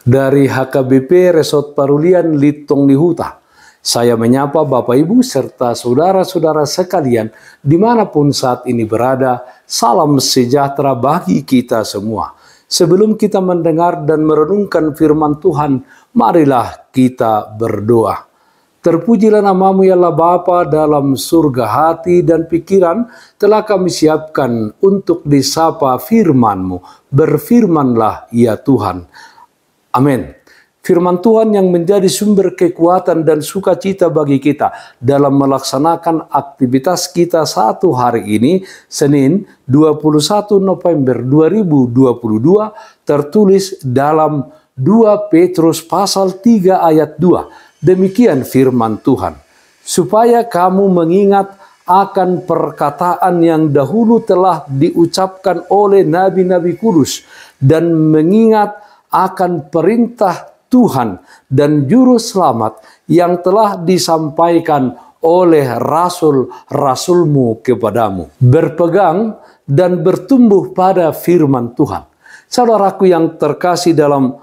Dari HKBP Resort Parulian Litong Lihuta, saya menyapa Bapak Ibu serta saudara-saudara sekalian dimanapun saat ini berada. Salam sejahtera bagi kita semua. Sebelum kita mendengar dan merenungkan firman Tuhan, marilah kita berdoa. Terpujilah namamu ya Allah Bapa, dalam surga hati dan pikiran telah kami siapkan untuk disapa firman-Mu. Berfirmanlah ya Tuhan. Amin. Firman Tuhan yang menjadi sumber kekuatan dan sukacita bagi kita dalam melaksanakan aktivitas kita satu hari ini, Senin 21 November 2022, tertulis dalam 2 Petrus pasal 3 ayat 2. Demikian firman Tuhan. Supaya kamu mengingat akan perkataan yang dahulu telah diucapkan oleh nabi-nabi kudus dan mengingat akan perintah Tuhan dan juru selamat yang telah disampaikan oleh rasul-rasulmu kepadamu. Berpegang dan bertumbuh pada firman Tuhan. Saudaraku yang terkasih dalam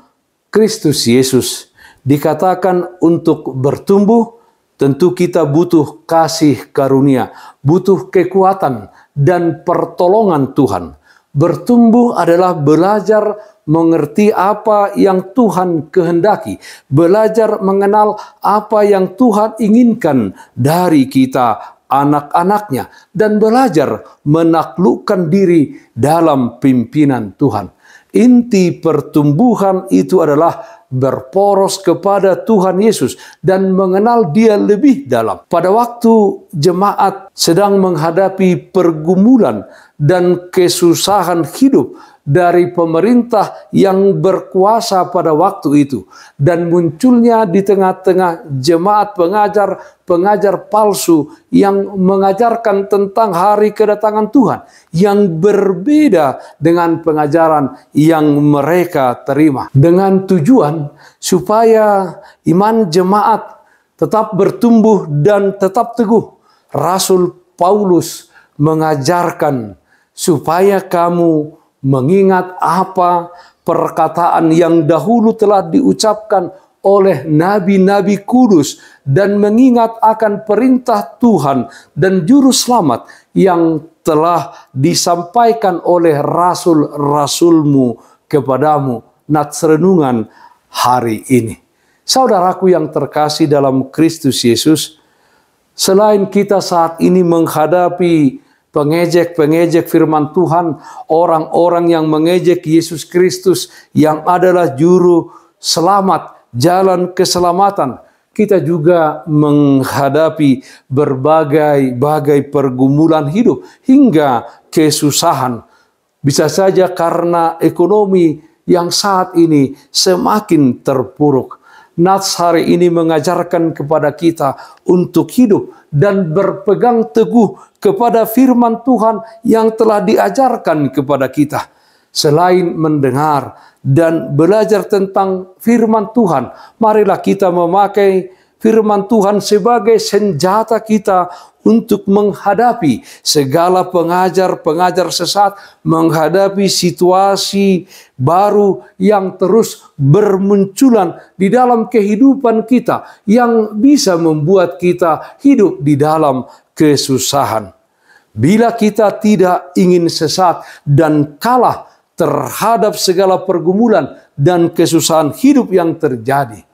Kristus Yesus, dikatakan untuk bertumbuh, tentu kita butuh kasih karunia, butuh kekuatan dan pertolongan Tuhan. Bertumbuh adalah belajar mengerti apa yang Tuhan kehendaki, belajar mengenal apa yang Tuhan inginkan dari kita, anak-anaknya, dan belajar menaklukkan diri dalam pimpinan Tuhan. Inti pertumbuhan itu adalah berporos kepada Tuhan Yesus dan mengenal Dia lebih dalam. Pada waktu jemaat sedang menghadapi pergumulan dan kesusahan hidup dari pemerintah yang berkuasa pada waktu itu, dan munculnya di tengah-tengah jemaat pengajar palsu yang mengajarkan tentang hari kedatangan Tuhan yang berbeda dengan pengajaran yang mereka terima, dengan tujuan supaya iman jemaat tetap bertumbuh dan tetap teguh. Rasul Paulus mengajarkan supaya kamu mengingat apa perkataan yang dahulu telah diucapkan oleh nabi-nabi kudus dan mengingat akan perintah Tuhan dan juru selamat yang telah disampaikan oleh rasul-rasulmu kepadamu. Nats renungan hari ini. Saudaraku yang terkasih dalam Kristus Yesus, selain kita saat ini menghadapi pengejek-pengejek firman Tuhan, orang-orang yang mengejek Yesus Kristus yang adalah juru selamat, jalan keselamatan, kita juga menghadapi berbagai pergumulan hidup hingga kesusahan. Bisa saja karena ekonomi yang saat ini semakin terpuruk. Nats hari ini mengajarkan kepada kita untuk hidup dan berpegang teguh kepada firman Tuhan yang telah diajarkan kepada kita. Selain mendengar dan belajar tentang firman Tuhan, marilah kita memakai firman Tuhan sebagai senjata kita untuk menghadapi segala pengajar-pengajar sesat, menghadapi situasi baru yang terus bermunculan di dalam kehidupan kita, yang bisa membuat kita hidup di dalam kesusahan. Bila kita tidak ingin sesat dan kalah terhadap segala pergumulan dan kesusahan hidup yang terjadi,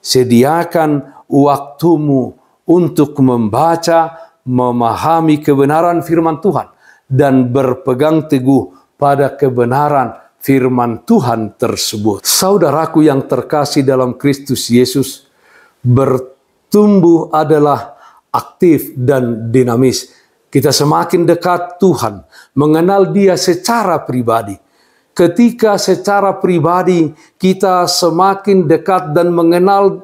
sediakan waktumu untuk membaca, memahami kebenaran firman Tuhan, dan berpegang teguh pada kebenaran firman Tuhan tersebut. Saudaraku yang terkasih dalam Kristus Yesus, bertumbuh adalah aktif dan dinamis. Kita semakin dekat Tuhan, mengenal Dia secara pribadi. Ketika secara pribadi kita semakin dekat dan mengenal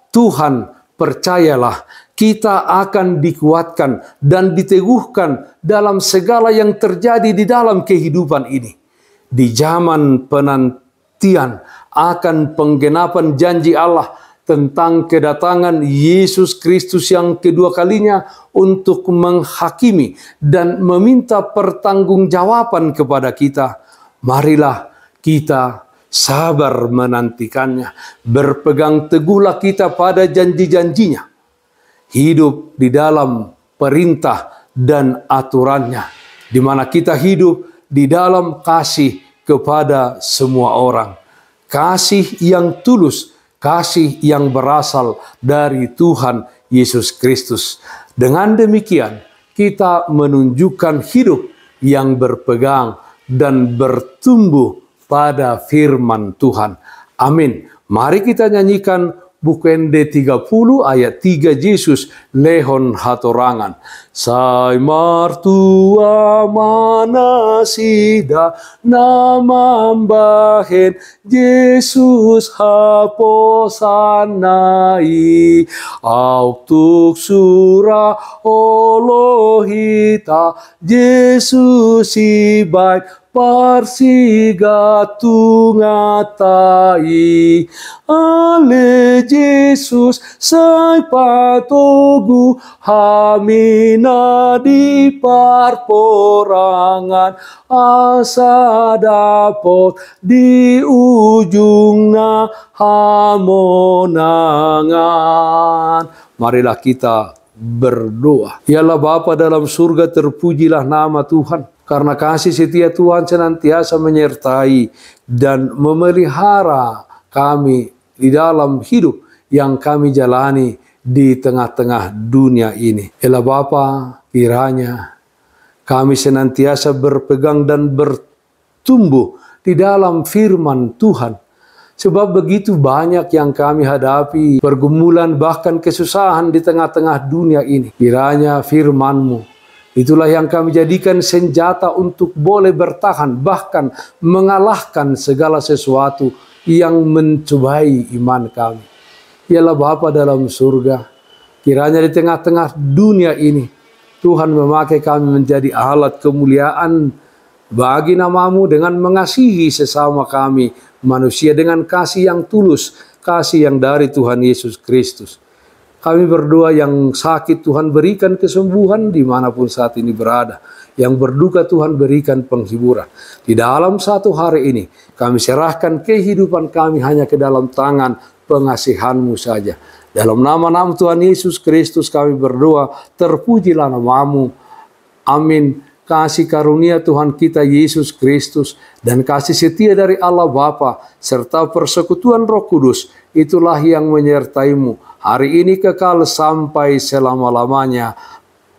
Tuhan, percayalah, kita akan dikuatkan dan diteguhkan dalam segala yang terjadi di dalam kehidupan ini. Di zaman penantian akan penggenapan janji Allah tentang kedatangan Yesus Kristus yang kedua kalinya untuk menghakimi dan meminta pertanggungjawaban kepada kita, marilah kita sabar menantikannya. Berpegang teguhlah kita pada janji-janjinya. Hidup di dalam perintah dan aturannya, di mana kita hidup di dalam kasih kepada semua orang. Kasih yang tulus, kasih yang berasal dari Tuhan Yesus Kristus. Dengan demikian, kita menunjukkan hidup yang berpegang dan bertumbuh pada firman Tuhan. Amin. Mari kita nyanyikan buku ND 30 ayat 3 Yesus lehon hatorangan. Sai martua manasida namambahen Yesus haposanai autuk sura Olohita Yesus ibai parsiga tungatai ale Yesus sai patogu hamina di parporangan asa dapot di ujungna hamonangan. Marilah kita berdoa. Ya Allah Bapa dalam surga, terpujilah nama Tuhan. Karena kasih setia Tuhan senantiasa menyertai dan memelihara kami di dalam hidup yang kami jalani di tengah-tengah dunia ini. Ya Bapa, kiranya kami senantiasa berpegang dan bertumbuh di dalam firman Tuhan. Sebab begitu banyak yang kami hadapi, pergumulan bahkan kesusahan di tengah-tengah dunia ini. Kiranya firman-Mu itulah yang kami jadikan senjata untuk boleh bertahan, bahkan mengalahkan segala sesuatu yang mencobai iman kami. Yalah Bapa dalam surga, kiranya di tengah-tengah dunia ini, Tuhan memakai kami menjadi alat kemuliaan bagi nama-Mu dengan mengasihi sesama kami manusia dengan kasih yang tulus, kasih yang dari Tuhan Yesus Kristus. Kami berdoa yang sakit Tuhan berikan kesembuhan dimanapun saat ini berada. Yang berduka Tuhan berikan penghiburan. Di dalam satu hari ini kami serahkan kehidupan kami hanya ke dalam tangan pengasihan-Mu saja. Dalam nama-Nama Tuhan Yesus Kristus kami berdoa, terpujilah nama-Mu. Amin. Kasih karunia Tuhan kita Yesus Kristus dan kasih setia dari Allah Bapa serta persekutuan Roh Kudus itulah yang menyertai-Mu hari ini kekal sampai selama-lamanya.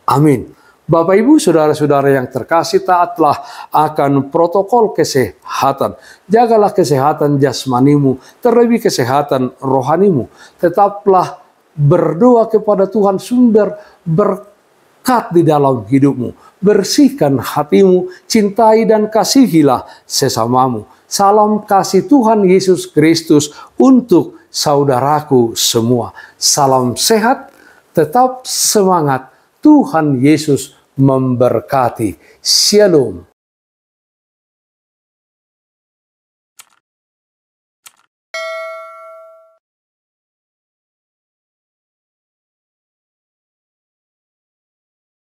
Amin. Bapak Ibu saudara-saudara yang terkasih, taatlah akan protokol kesehatan. Jagalah kesehatan jasmanimu, terlebih kesehatan rohanimu. Tetaplah berdoa kepada Tuhan sumber berkat di dalam hidupmu. Bersihkan hatimu, cintai dan kasihilah sesamamu. Salam kasih Tuhan Yesus Kristus untuk saudaraku semua. Salam sehat, tetap semangat. Tuhan Yesus memberkati. Shalom.